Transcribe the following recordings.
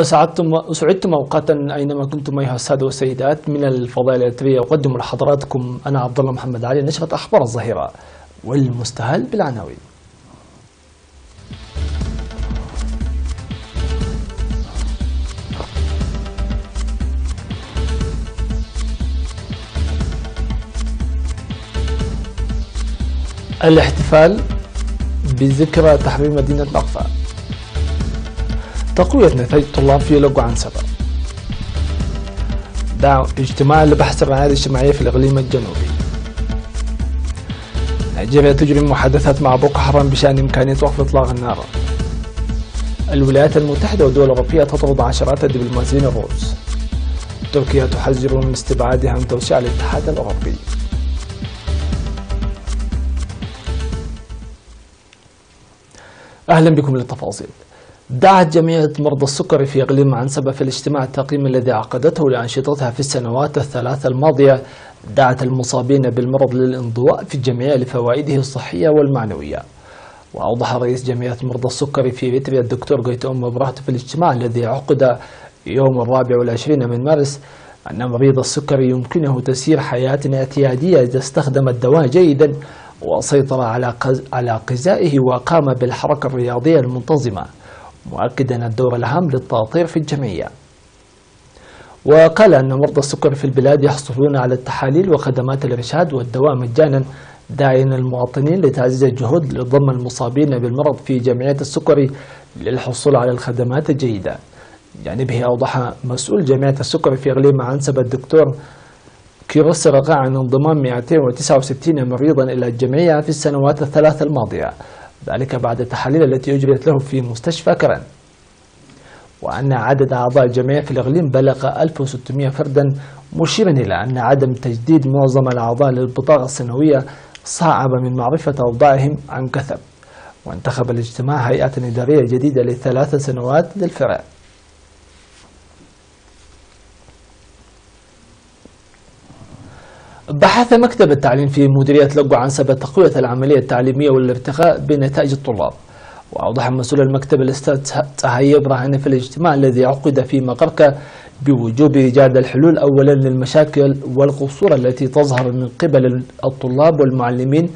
سعدتم أوقاتا أينما كنتم أيها السادة والسيدات. من الفضائل التالية أقدم لحضراتكم أنا عبد الله محمد علي نشرة أخبار الظهيرة والمستهل بالعناوين. الاحتفال بذكرى تحرير مدينة نقفة، تقوية نتائج الطلاب في لقو عنسبة، اجتماع لبحث الرعاية الاجتماعية في الإقليم الجنوبي. نيجيريا تجري محادثات مع بوكو حرام بشأن إمكانية وقف إطلاق النار. الولايات المتحدة والدول الأوروبية تطرد عشرات الدبلوماسيين الروس. تركيا تحذر من استبعادها عن توسيع الاتحاد الأوروبي. أهلا بكم للتفاصيل. دعت جمعية مرضى السكري في إقليم عنسبة في الاجتماع التقييم الذي عقدته لأنشطتها في السنوات الثلاث الماضية، دعت المصابين بالمرض للانضواء في الجمعية لفوائده الصحية والمعنوية. وأوضح رئيس جمعية مرضى السكري في إريتريا الدكتور غيتوم مبرهت في الاجتماع الذي عقد يوم 24 من مارس أن مريض السكري يمكنه تسيير حياة اعتيادية إذا استخدم الدواء جيدا وسيطر على غذائه وقام بالحركة الرياضية المنتظمة، مؤكدا الدور الهام للتأطير في الجمعية. وقال أن مرضى السكر في البلاد يحصلون على التحاليل وخدمات الإرشاد والدواء مجانا، داعيا المواطنين لتعزيز الجهود لضم المصابين بالمرض في جمعية السكري للحصول على الخدمات الجيدة. بجانبه أوضح مسؤول جمعية السكري في إقليم عنسبة الدكتور كيروس رقاع عن انضمام 269 مريضا إلى الجمعية في السنوات الثلاث الماضية، ذلك بعد التحاليل التي أجريت له في مستشفى كرن، وأن عدد أعضاء الجمعية في الإقليم بلغ 1600 فردا، مشيرا إلى أن عدم تجديد معظم الأعضاء للبطاقة السنوية صعب من معرفة أوضاعهم عن كثب. وانتخب الاجتماع هيئة إدارية جديدة ل3 سنوات للفرع. بحث مكتب التعليم في مديرية لقو عنسبة تقوية العملية التعليمية والارتقاء بنتائج الطلاب. وأوضح مسؤول المكتب الأستاذ تهيب إبراهيم في الاجتماع الذي عقد في مقركة بوجوب إيجاد الحلول أولا للمشاكل والقصور التي تظهر من قبل الطلاب والمعلمين،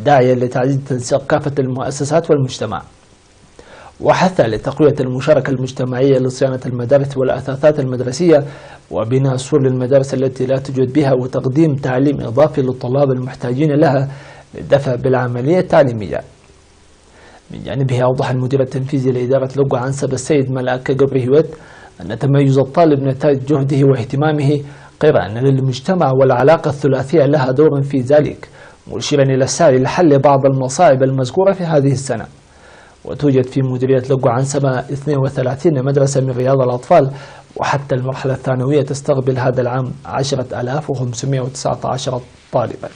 داعيا لتعزيز تنسيق كافة المؤسسات والمجتمع. وحث لتقوية المشاركة المجتمعية لصيانة المدارس والأثاثات المدرسية وبناء سور للمدارس التي لا توجد بها، وتقديم تعليم إضافي للطلاب المحتاجين لها للدفع بالعملية التعليمية. من جانبه أوضح المدير التنفيذي لإدارة لقو عنسبة السيد ملاك جبريهوت أن تميز الطالب نتاج جهده واهتمامه، غير أن للمجتمع والعلاقة الثلاثية لها دور في ذلك، مشيرا إلى السعي لحل بعض المصاعب المذكورة في هذه السنة. وتوجد في مديرية لقو عنسبة 32 مدرسة من رياض الأطفال، وحتى المرحلة الثانوية تستقبل هذا العام 10,519 طالبا.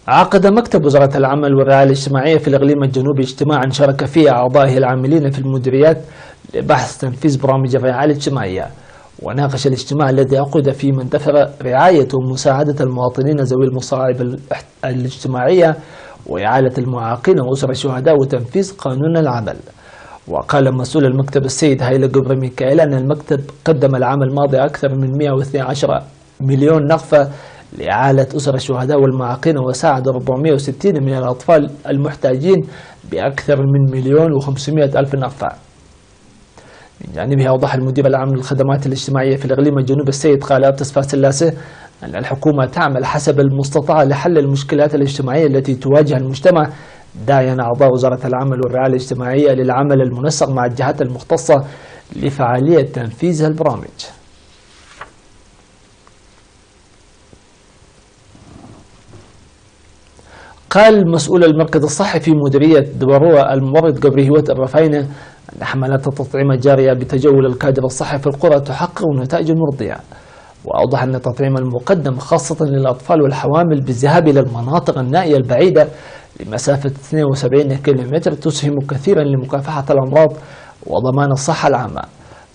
عقد مكتب وزارة العمل والرعاية الاجتماعية في الإقليم الجنوبي اجتماعا شارك فيه أعضائه العاملين في المديريات لبحث تنفيذ برامج الرعاية الاجتماعية. وناقش الاجتماع الذي عقد في منتفى رعاية ومساعدة المواطنين ذوي المصاعب الاجتماعية وإعالة المعاقين وأسر الشهداء وتنفيذ قانون العمل. وقال مسؤول المكتب السيد هايل جبر ميكائيل أن المكتب قدم العام الماضي أكثر من 112 مليون نقفة لإعالة أسر الشهداء والمعاقين، وساعد 460 من الأطفال المحتاجين بأكثر من 1,500,000 نقفة. من جانبه أوضح المدير العام للخدمات الاجتماعية في الإقليم الجنوبي السيد خالد تصفى سلاسة أن الحكومة تعمل حسب المستطاع لحل المشكلات الاجتماعية التي تواجه المجتمع، داعيا أعضاء وزارة العمل والرعاية الاجتماعية للعمل المنسق مع الجهات المختصة لفعالية تنفيذ البرامج. قال مسؤول المركز الصحي في مديرية دبروة الممرض جبريهوت الرفاينة أن حملات التطعيم الجارية بتجول الكادر الصحي في القرى تحقق نتائج مرضية. وأوضح أن التطعيم المقدم خاصة للأطفال والحوامل بالذهاب إلى المناطق النائية البعيدة لمسافة 72 كيلومتر تسهم كثيرا لمكافحة الأمراض وضمان الصحة العامة.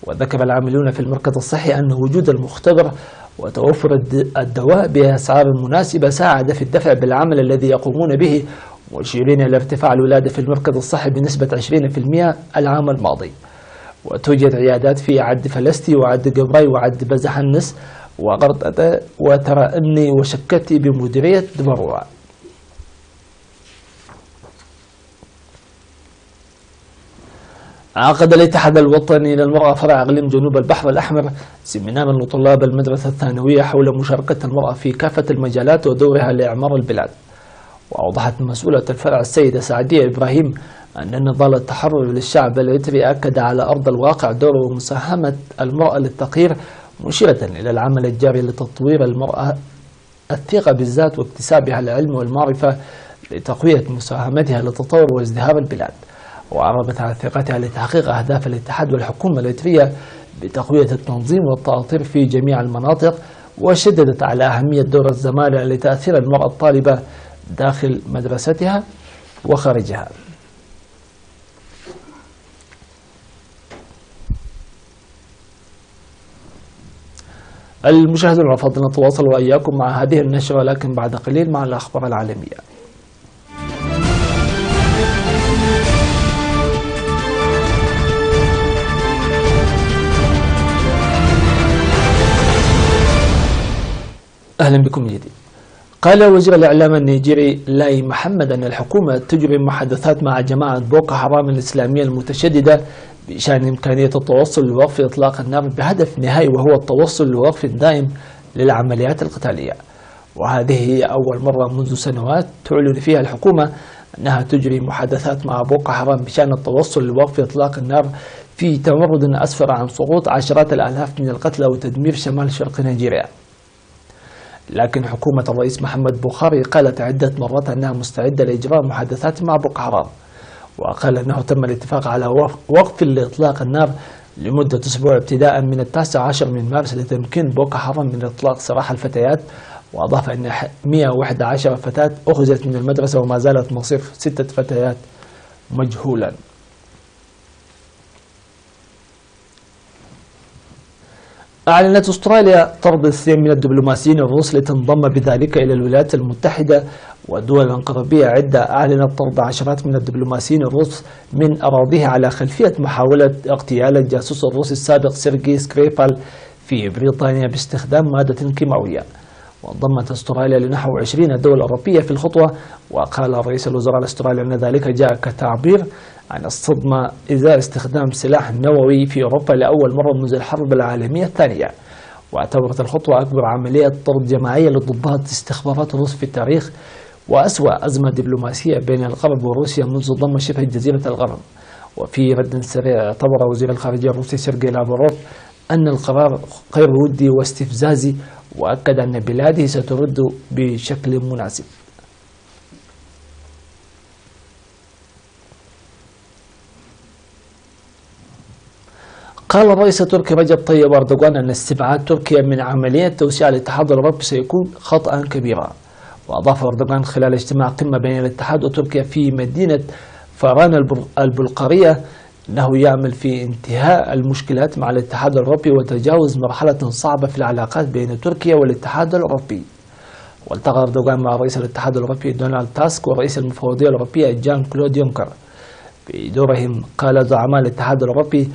وذكر العاملون في المركز الصحي أن وجود المختبر وتوفر الدواء بأسعار مناسبة ساعد في الدفع بالعمل الذي يقومون به، مشيرين إلى ارتفاع الولادة في المركز الصحي بنسبة 20% العام الماضي. وتوجد عيادات في عد فلسطي وعد قبري وعد بزحنس وغردة وترأني وشكتي بمديرية دبروع. عقد الاتحاد الوطني للمرأة فرع إقليم جنوب البحر الأحمر سيمينار لطلاب المدرسة الثانوية حول مشاركة المرأة في كافة المجالات ودورها لإعمار البلاد. وأوضحت مسؤولة الفرع السيدة سعدية إبراهيم أن نضال التحرر للشعب الإريتري أكد على أرض الواقع دور ومساهمة المرأة للتغيير، مشيرة إلى العمل الجاري لتطوير المرأة الثقة بالذات واكتسابها العلم والمعرفة لتقوية مساهمتها لتطور وازدهار البلاد. وعربت على ثقتها لتحقيق أهداف الاتحاد والحكومة الإريترية بتقوية التنظيم والتأطير في جميع المناطق، وشددت على أهمية دور الزمالة لتأثير المرأة الطالبة داخل مدرستها وخارجها. المشاهدون الأفاضل، نتواصل وإياكم مع هذه النشرة لكن بعد قليل مع الأخبار العالمية. أهلا بكم من جديد. قال وزير الإعلام النيجيري لاي محمد أن الحكومة تجري محادثات مع جماعة بوكو حرام الإسلامية المتشددة بشأن إمكانية التوصل لوقف إطلاق النار بهدف نهائي، وهو التوصل لوقف دائم للعمليات القتالية. وهذه هي أول مرة منذ سنوات تعلن فيها الحكومة أنها تجري محادثات مع بوكو حرام بشأن التوصل لوقف إطلاق النار في تمرد أسفر عن سقوط عشرات الآلاف من القتلى وتدمير شمال شرق نيجيريا. لكن حكومة الرئيس محمد بوخاري قالت عدة مرات أنها مستعدة لإجراء محادثات مع بوكو حرام، وقال أنه تم الاتفاق على وقف لإطلاق النار لمدة أسبوع ابتداء من 19 من مارس لتمكين بوكو حرام من إطلاق سراح الفتيات. وأضاف أن 111 فتاة أخذت من المدرسة وما زالت مصير 6 فتيات مجهولا. أعلنت أستراليا طرد 2 من الدبلوماسيين الروس لتنضم بذلك إلى الولايات المتحدة ودول غربية عدة. أعلنت طرد عشرات من الدبلوماسيين الروس من أراضيها على خلفية محاولة اغتيال الجاسوس الروسي السابق سيرجي سكريبال في بريطانيا باستخدام مادة كيماوية. وانضمت أستراليا لنحو 20 دولة أوروبية في الخطوة. وقال رئيس الوزراء الأسترالي أن ذلك جاء كتعبير عن الصدمة إزاء استخدام سلاح نووي في أوروبا لأول مرة منذ الحرب العالمية الثانية. واعتبرت الخطوة أكبر عملية طرد جماعية لضباط استخبارات الروس في التاريخ، وأسوأ أزمة دبلوماسية بين الغرب وروسيا منذ ضم شبه جزيرة الغرب. وفي رد سريع اعتبر وزير الخارجية الروسي سيرجي لافروف أن القرار غير ودي واستفزازي، وأكد أن بلاده سترد بشكل مناسب. قال الرئيس التركي رجب طيب أردوغان أن استبعاد تركيا من عملية توسيع الاتحاد الأوروبي سيكون خطأ كبيرا. وأضاف أردوغان خلال اجتماع قمة بين الاتحاد وتركيا في مدينة فاران البلقارية أنه يعمل في انتهاء المشكلات مع الاتحاد الأوروبي وتجاوز مرحلة صعبة في العلاقات بين تركيا والاتحاد الأوروبي. والتقى أردوغان مع رئيس الاتحاد الأوروبي دونالد تاسك ورئيس المفوضية الأوروبية جان كلود يونكر. في دورهم قال زعماء الاتحاد الأوروبي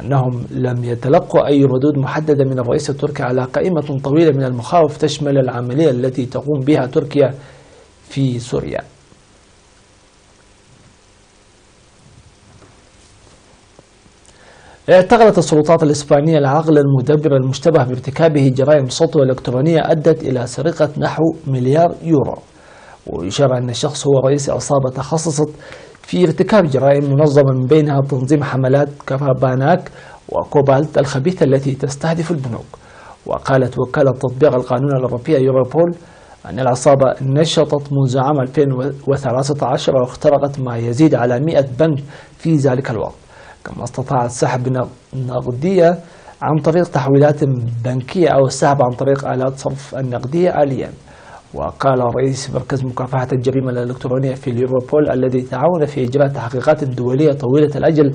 أنهم لم يتلقوا أي ردود محددة من الرئيس التركي على قائمة طويلة من المخاوف تشمل العملية التي تقوم بها تركيا في سوريا. اعتقلت السلطات الإسبانية العاقل المدبر المشتبه بارتكابه جرائم سطو إلكترونية أدت إلى سرقة نحو مليار يورو. ويشار أن الشخص هو رئيس عصابة تخصصت في ارتكاب جرائم منظمة من بينها تنظيم حملات كراباناك وكوبالت الخبيثة التي تستهدف البنوك. وقالت وكالة تطبيق القانون الأوروبية يوروبول أن العصابة نشطت منذ عام 2013 واخترقت ما يزيد على 100 بنك في ذلك الوقت، كما استطاعت سحب نقدية عن طريق تحويلات بنكية أو السحب عن طريق آلات صرف النقدية آليا. وقال رئيس مركز مكافحة الجريمة الإلكترونية في اليوروبول الذي تعاون في إجراء تحقيقات دولية طويلة الأجل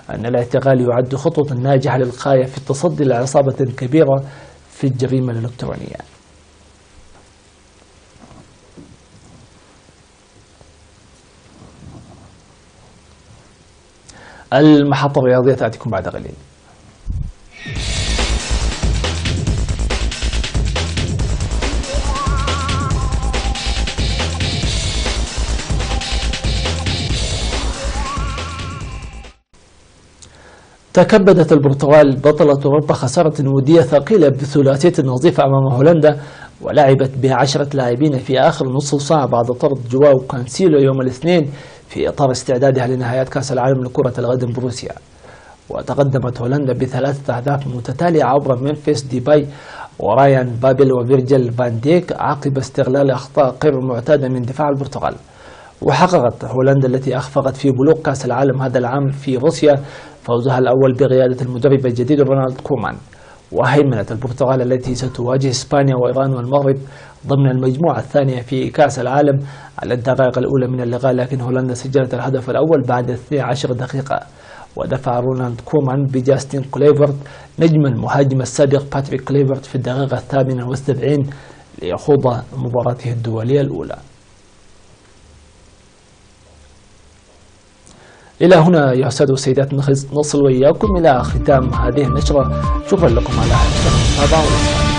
أن الاعتقال يعد خطوة ناجحة للغاية في التصدي لعصابة كبيرة في الجريمة الإلكترونية. المحطة الرياضية تأتيكم بعد قليل. تكبدت البرتغال بطلة أوروبا خسارة ودية ثقيلة بثلاثية نظيفة أمام هولندا، ولعبت ب10 لاعبين في آخر نصف ساعة بعد طرد جواو كانسيلو يوم الاثنين في إطار استعدادها لنهايات كأس العالم لكرة القدم بروسيا. وتقدمت هولندا ب3 أهداف متتالية عبر ممفيس ديباي ورايان بابل وفيرجيل فان ديك عقب استغلال أخطاء غير معتادة من دفاع البرتغال. وحققت هولندا التي أخفقت في بلوغ كأس العالم هذا العام في روسيا فوزها الأول بقيادة المدرب الجديد رونالد كومان. وهيمنت البرتغال التي ستواجه إسبانيا وإيران والمغرب ضمن المجموعة الثانية في كأس العالم على الدقائق الأولى من اللقاء، لكن هولندا سجلت الهدف الأول بعد 12 دقيقة. ودفع رونالد كومان بجاستين كليفرت نجم المهاجم السابق باتريك كليفرت في الدقيقة 78 ليخوض مباراته الدولية الأولى. إلى هنا يا سادة والسيدات نصل وإياكم إلى ختام هذه النشرة. شكرا لكم على حسن المتابعة.